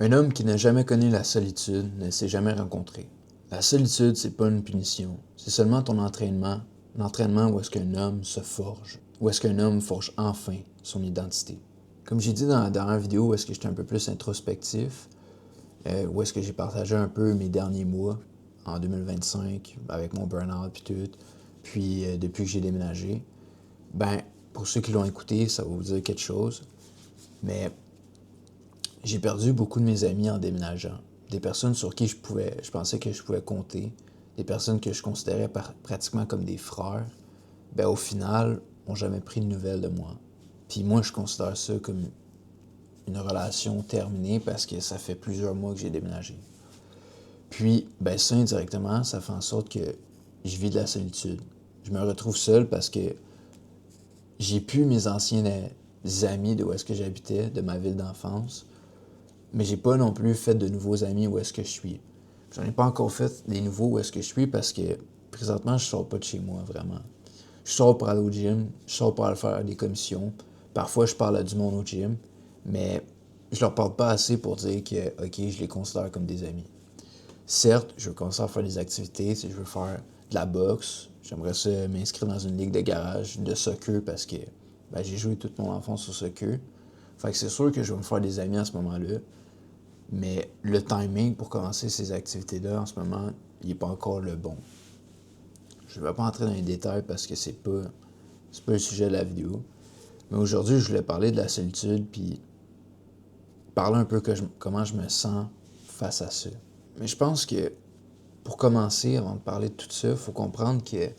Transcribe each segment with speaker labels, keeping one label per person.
Speaker 1: Un homme qui n'a jamais connu la solitude ne s'est jamais rencontré. La solitude, c'est pas une punition. C'est seulement ton entraînement. L'entraînement où est-ce qu'un homme se forge. Où est-ce qu'un homme forge enfin son identité. Comme j'ai dit dans la dernière vidéo, où est-ce que j'étais un peu plus introspectif, où est-ce que j'ai partagé un peu mes derniers mois en 2025 avec mon burn-out puis tout, puis depuis que j'ai déménagé, ben, pour ceux qui l'ont écouté, ça va vous dire quelque chose, mais j'ai perdu beaucoup de mes amis en déménageant. Des personnes sur qui je pensais que je pouvais compter, des personnes que je considérais pratiquement comme des frères, ben au final, n'ont jamais pris de nouvelles de moi. Puis moi, je considère ça comme une relation terminée parce que ça fait plusieurs mois que j'ai déménagé. Puis, ben ça, indirectement, ça fait en sorte que je vis de la solitude. Je me retrouve seul parce que j'ai plus mes anciens amis de où est-ce que j'habitais, de ma ville d'enfance, mais j'ai pas non plus fait de nouveaux amis où est-ce que je suis. J'en ai pas encore fait des nouveaux où est-ce que je suis parce que présentement, je sors pas de chez moi, vraiment. Je sors pour aller au gym, je sors pour aller faire des commissions. Parfois, je parle à du monde au gym, mais je leur parle pas assez pour dire que, OK, je les considère comme des amis. Certes, je veux commencer à faire des activités, si je veux faire de la boxe, j'aimerais ça m'inscrire dans une ligue de garage, de soccer, parce que ben, j'ai joué toute mon enfance au soccer. Fait que c'est sûr que je vais me faire des amis à ce moment-là, mais le timing pour commencer ces activités-là, en ce moment, il n'est pas encore le bon. Je ne vais pas entrer dans les détails parce que c'est pas le sujet de la vidéo. Mais aujourd'hui, je voulais parler de la solitude, puis parler un peu comment je me sens face à ça. Mais je pense que pour commencer, avant de parler de tout ça, il faut comprendre que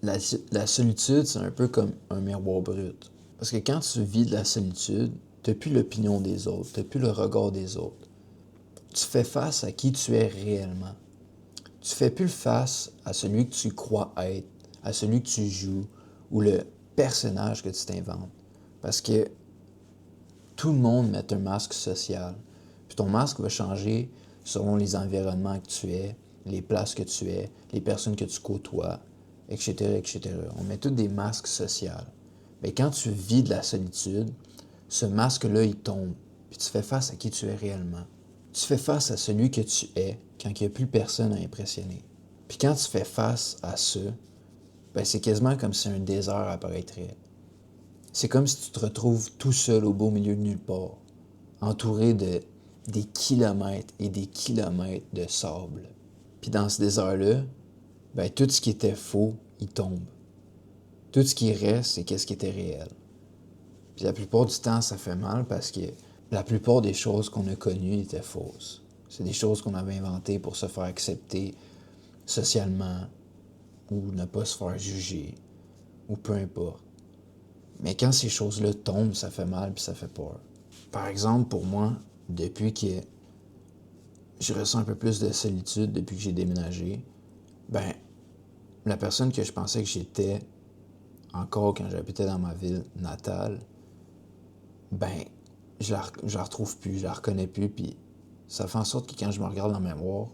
Speaker 1: la solitude, c'est un peu comme un miroir brut. Parce que quand tu vis de la solitude, tu n'as plus l'opinion des autres, tu n'as plus le regard des autres. Tu fais face à qui tu es réellement. Tu fais plus face à celui que tu crois être, à celui que tu joues ou le personnage que tu t'inventes. Parce que tout le monde met un masque social. Puis ton masque va changer selon les environnements que tu es, les places que tu es, les personnes que tu côtoies, etc., etc. On met tous des masques sociaux. Mais quand tu vis de la solitude, ce masque-là, il tombe. Puis tu fais face à qui tu es réellement. Tu fais face à celui que tu es quand il n'y a plus personne à impressionner. Puis quand tu fais face à ça, ben c'est quasiment comme si un désert apparaîtrait. C'est comme si tu te retrouves tout seul au beau milieu de nulle part, entouré de des kilomètres et des kilomètres de sable. Puis dans ce désert-là, ben tout ce qui était faux, il tombe. Tout ce qui reste, c'est qu'est-ce qui était réel. Puis la plupart du temps, ça fait mal parce que la plupart des choses qu'on a connues étaient fausses. C'est des choses qu'on avait inventées pour se faire accepter socialement ou ne pas se faire juger ou peu importe. Mais quand ces choses-là tombent, ça fait mal puis ça fait peur. Par exemple, pour moi, depuis que je ressens un peu plus de solitude depuis que j'ai déménagé, ben, la personne que je pensais que j'étais encore quand j'habitais dans ma ville natale, ben, je la retrouve plus, je la reconnais plus, puis ça fait en sorte que quand je me regarde dans la mémoire,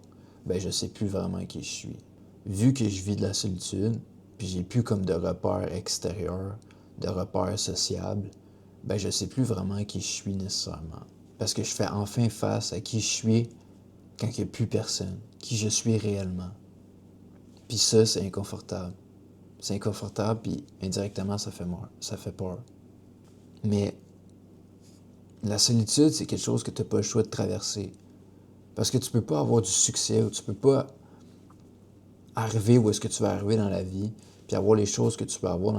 Speaker 1: ben, je sais plus vraiment qui je suis. Vu que je vis de la solitude, puis j'ai plus comme de repères extérieurs, de repères sociables, ben, je sais plus vraiment qui je suis nécessairement. Parce que je fais enfin face à qui je suis quand il n'y a plus personne, qui je suis réellement. Puis ça, c'est inconfortable. C'est inconfortable, puis indirectement, ça fait peur. Mais la solitude, c'est quelque chose que tu n'as pas le choix de traverser. Parce que tu peux pas avoir du succès ou tu peux pas arriver où est-ce que tu vas arriver dans la vie, puis avoir les choses que tu peux avoir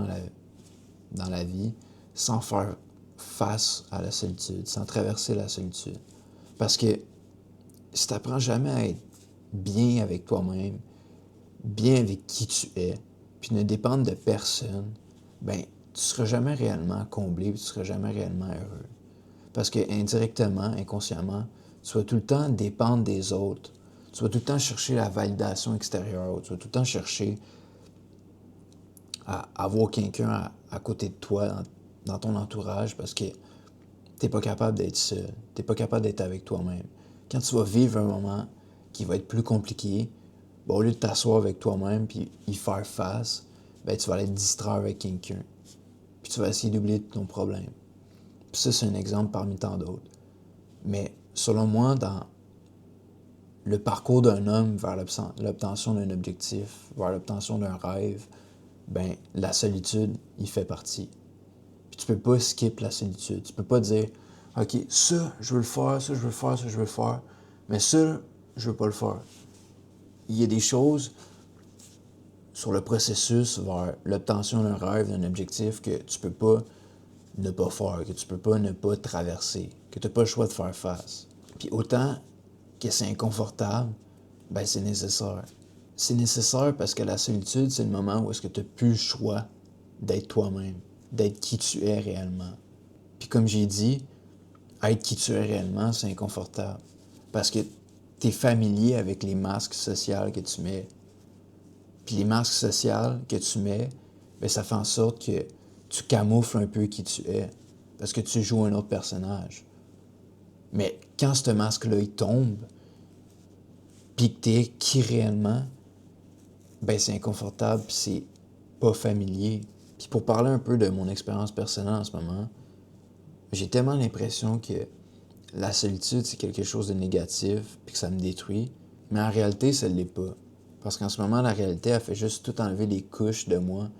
Speaker 1: dans la vie sans faire face à la solitude, sans traverser la solitude. Parce que si tu n'apprends jamais à être bien avec toi-même, bien avec qui tu es, puis ne dépendre de personne, ben tu seras jamais réellement comblé, puis tu seras jamais réellement heureux. Parce que indirectement, inconsciemment, tu vas tout le temps dépendre des autres. Tu vas tout le temps chercher la validation extérieure. Tu vas tout le temps chercher à avoir quelqu'un à côté de toi, dans ton entourage, parce que tu n'es pas capable d'être seul. Tu n'es pas capable d'être avec toi-même. Quand tu vas vivre un moment qui va être plus compliqué, ben, au lieu de t'asseoir avec toi-même puis y faire face, ben, tu vas aller te distraire avec quelqu'un. Puis tu vas essayer d'oublier ton problème. Puis ça, c'est un exemple parmi tant d'autres. Mais selon moi, dans le parcours d'un homme vers l'obtention d'un objectif, vers l'obtention d'un rêve, ben la solitude, il fait partie. Puis tu peux pas skip la solitude. Tu peux pas dire, OK, ça, je veux le faire, ça, je veux le faire, ça, je veux le faire, mais ça, je veux pas le faire. Il y a des choses sur le processus vers l'obtention d'un rêve, d'un objectif que tu peux pas ne pas faire, que tu peux pas ne pas traverser, que tu n'as pas le choix de faire face. Puis autant que c'est inconfortable, ben c'est nécessaire. C'est nécessaire parce que la solitude, c'est le moment où est-ce que tu n'as plus le choix d'être toi-même, d'être qui tu es réellement. Puis comme j'ai dit, être qui tu es réellement, c'est inconfortable. Parce que tu es familier avec les masques sociaux que tu mets. Puis les masques sociaux que tu mets, bien, ça fait en sorte que tu camoufles un peu qui tu es. Parce que tu joues un autre personnage. Mais quand ce masque-là, il tombe, puis que tu es qui réellement, ben c'est inconfortable, puis c'est pas familier. Puis pour parler un peu de mon expérience personnelle en ce moment, j'ai tellement l'impression que la solitude, c'est quelque chose de négatif, puis que ça me détruit. Mais en réalité, ça ne l'est pas. Parce qu'en ce moment, la réalité, elle fait juste tout enlever les couches de moi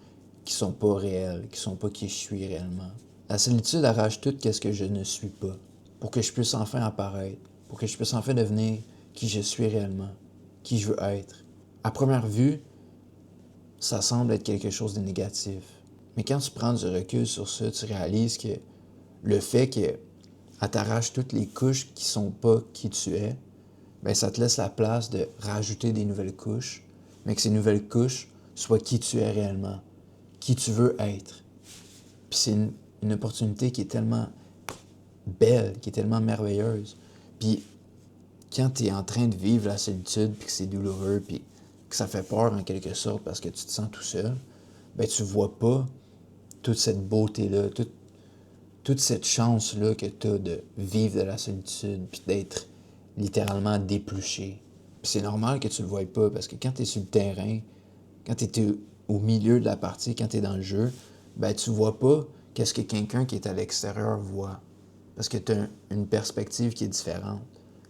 Speaker 1: qui sont pas réelles, qui sont pas qui je suis réellement. La solitude arrache tout ce que je ne suis pas, pour que je puisse enfin apparaître, pour que je puisse enfin devenir qui je suis réellement, qui je veux être. À première vue, ça semble être quelque chose de négatif. Mais quand tu prends du recul sur ça, tu réalises que le fait qu'elle t'arrache toutes les couches qui sont pas qui tu es, ben ça te laisse la place de rajouter des nouvelles couches, mais que ces nouvelles couches soient qui tu es réellement, qui tu veux être. Puis c'est une opportunité qui est tellement belle, qui est tellement merveilleuse. Puis quand tu es en train de vivre la solitude, puis que c'est douloureux, puis que ça fait peur en quelque sorte parce que tu te sens tout seul, ben tu vois pas toute cette beauté-là, toute cette chance-là que tu as de vivre de la solitude, puis d'être littéralement dépluché. Puis c'est normal que tu le voies pas, parce que quand tu es sur le terrain, quand tu es au milieu de la partie, quand tu es dans le jeu, ben tu vois pas qu'est-ce que quelqu'un qui est à l'extérieur voit. Parce que tu as une perspective qui est différente.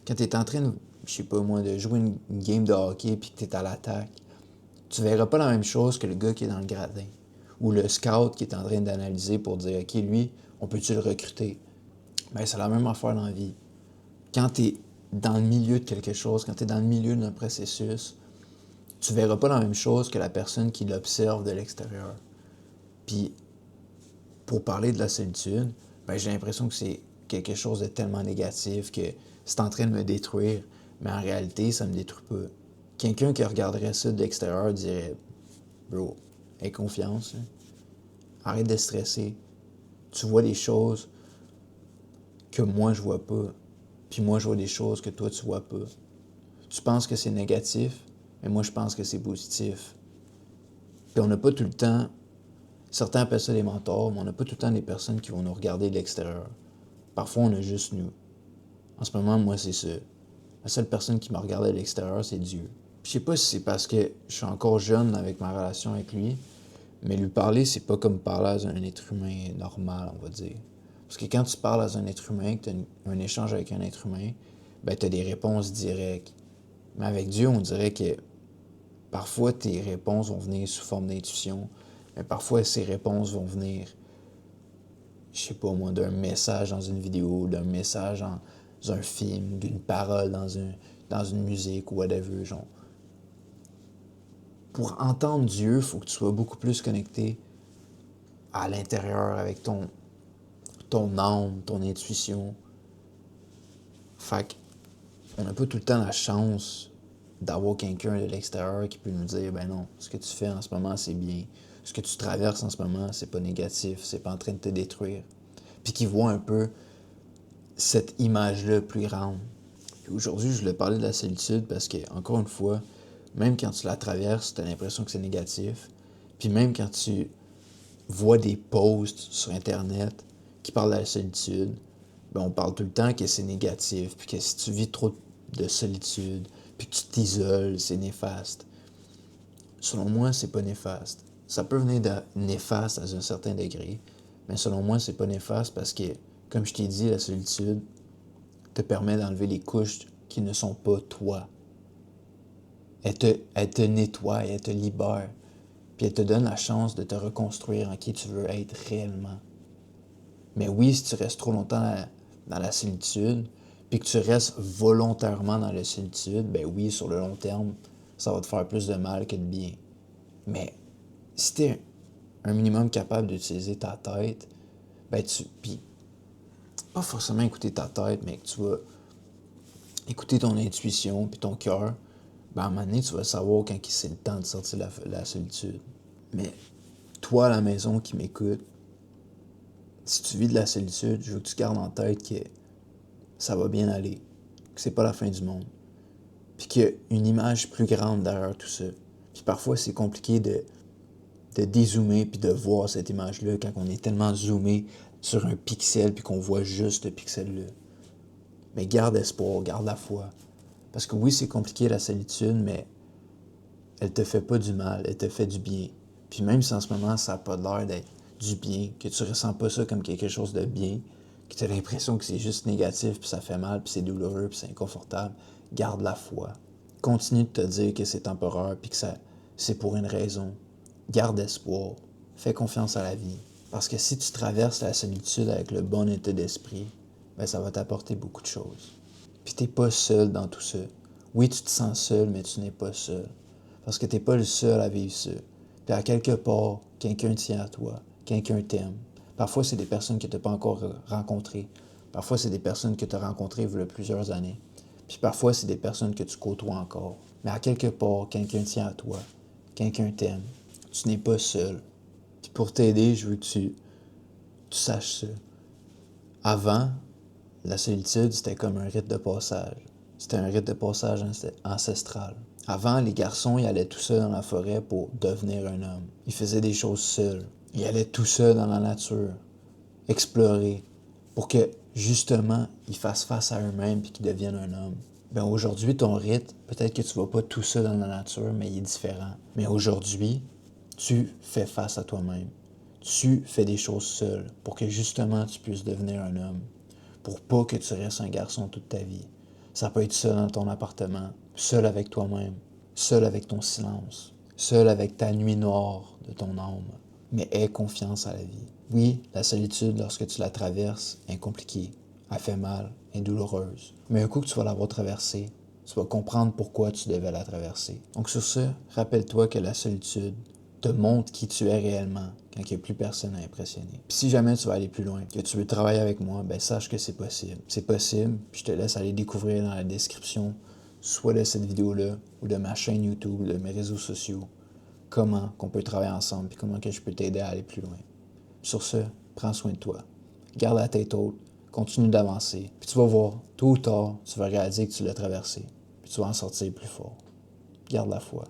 Speaker 1: Quand tu es en train de, je sais pas moi, de jouer une game de hockey puis que tu es à l'attaque, tu verras pas la même chose que le gars qui est dans le gradin. Ou le scout qui est en train d'analyser pour dire, OK, lui, on peut-tu le recruter? Ben, c'est la même affaire dans la vie. Quand tu es dans le milieu de quelque chose, quand tu es dans le milieu d'un processus, tu verras pas la même chose que la personne qui l'observe de l'extérieur. Puis, pour parler de la solitude, ben, j'ai l'impression que c'est quelque chose de tellement négatif que c'est en train de me détruire, mais en réalité, ça me détruit pas. Quelqu'un qui regarderait ça de l'extérieur dirait, bro, aie confiance, hein. Arrête de stresser. Tu vois des choses que moi je vois pas, puis moi je vois des choses que toi tu vois pas. Tu penses que c'est négatif, mais moi je pense que c'est positif. Puis on n'a pas tout le temps, certains appellent ça des mentors, mais on n'a pas tout le temps des personnes qui vont nous regarder de l'extérieur. Parfois on a juste nous. En ce moment, moi c'est ça. La seule personne qui me regarde de l'extérieur, c'est Dieu. Je sais pas si c'est parce que je suis encore jeune avec ma relation avec lui, mais lui parler, c'est pas comme parler à un être humain normal, on va dire. Parce que quand tu parles à un être humain, que tu as un échange avec un être humain, ben tu as des réponses directes. Mais avec Dieu, on dirait que parfois tes réponses vont venir sous forme d'intuition, mais parfois ces réponses vont venir, je sais pas moi, d'un message dans une vidéo, d'un message dans un film, d'une parole dans une musique ou whatever, genre. Pour entendre Dieu, il faut que tu sois beaucoup plus connecté à l'intérieur avec ton âme, ton intuition. Fait qu'on n'a pas tout le temps la chance d'avoir quelqu'un de l'extérieur qui peut nous dire, ben non, ce que tu fais en ce moment, c'est bien. Ce que tu traverses en ce moment, c'est pas négatif, c'est pas en train de te détruire. Puis qui voit un peu cette image-là plus grande. Puis aujourd'hui, je voulais parler de la solitude parce que, encore une fois, même quand tu la traverses, tu as l'impression que c'est négatif. Puis même quand tu vois des posts sur Internet qui parlent de la solitude, ben on parle tout le temps que c'est négatif, puis que si tu vis trop de solitude, puis que tu t'isoles, c'est néfaste. Selon moi, c'est pas néfaste. Ça peut venir de néfaste à un certain degré, mais selon moi, c'est pas néfaste parce que, comme je t'ai dit, la solitude, te permet d'enlever les couches qui ne sont pas toi. Elle te nettoie, elle te libère, puis elle te donne la chance de te reconstruire en qui tu veux être réellement. Mais oui, si tu restes trop longtemps dans la solitude, puis que tu restes volontairement dans la solitude, ben oui, sur le long terme, ça va te faire plus de mal que de bien. Mais si tu es un minimum capable d'utiliser ta tête, ben puis pas forcément écouter ta tête, mais que tu vas écouter ton intuition puis ton cœur, ben à un moment donné, tu vas savoir quand c'est le temps de sortir la solitude. Mais toi, à la maison qui m'écoute, si tu vis de la solitude, je veux que tu gardes en tête que ça va bien aller, que c'est pas la fin du monde, puis qu'il y a une image plus grande derrière tout ça. Puis parfois, c'est compliqué de dézoomer puis de voir cette image-là quand on est tellement zoomé sur un pixel puis qu'on voit juste ce pixel-là. Mais garde espoir, garde la foi. Parce que oui, c'est compliqué la solitude, mais elle te fait pas du mal, elle te fait du bien. Puis même si en ce moment, ça n'a pas l'air d'être du bien, que tu ressens pas ça comme quelque chose de bien, que tu as l'impression que c'est juste négatif, puis ça fait mal, puis c'est douloureux, puis c'est inconfortable, garde la foi. Continue de te dire que c'est temporaire, puis que c'est pour une raison. Garde espoir. Fais confiance à la vie. Parce que si tu traverses la solitude avec le bon état d'esprit, ben ça va t'apporter beaucoup de choses. Puis t'es pas seul dans tout ça. Oui, tu te sens seul, mais tu n'es pas seul. Parce que t'es pas le seul à vivre ça. Puis à quelque part, quelqu'un tient à toi. Quelqu'un t'aime. Parfois, c'est des personnes que tu n'as pas encore rencontrées. Parfois, c'est des personnes que tu as rencontrées il y a plusieurs années. Puis parfois, c'est des personnes que tu côtoies encore. Mais à quelque part, quelqu'un tient à toi. Quelqu'un t'aime. Tu n'es pas seul. Puis pour t'aider, je veux que tu saches ça. Avant, la solitude, c'était comme un rite de passage. C'était un rite de passage ancestral. Avant, les garçons, ils allaient tout seuls dans la forêt pour devenir un homme. Ils faisaient des choses seuls. Ils allaient tout seuls dans la nature, explorer, pour que, justement, ils fassent face à eux-mêmes et qu'ils deviennent un homme. Ben aujourd'hui, ton rite, peut-être que tu ne vas pas tout seul dans la nature, mais il est différent. Mais aujourd'hui, tu fais face à toi-même. Tu fais des choses seul pour que, justement, tu puisses devenir un homme. Pour pas que tu restes un garçon toute ta vie. Ça peut être seul dans ton appartement, seul avec toi-même, seul avec ton silence, seul avec ta nuit noire de ton âme. Mais aie confiance à la vie. Oui, la solitude, lorsque tu la traverses, est compliquée, elle fait mal, est douloureuse. Mais un coup que tu vas l'avoir traversée, tu vas comprendre pourquoi tu devais la traverser. Donc sur ce, rappelle-toi que la solitude te montre qui tu es réellement quand il n'y a plus personne à impressionner. Puis si jamais tu vas aller plus loin, que tu veux travailler avec moi, ben sache que c'est possible. C'est possible, puis je te laisse aller découvrir dans la description, soit de cette vidéo-là, ou de ma chaîne YouTube, de mes réseaux sociaux, comment qu'on peut travailler ensemble, puis comment que je peux t'aider à aller plus loin. Sur ce, prends soin de toi. Garde la tête haute, continue d'avancer, puis tu vas voir, tôt ou tard, tu vas réaliser que tu l'as traversé, puis tu vas en sortir plus fort. Garde la foi.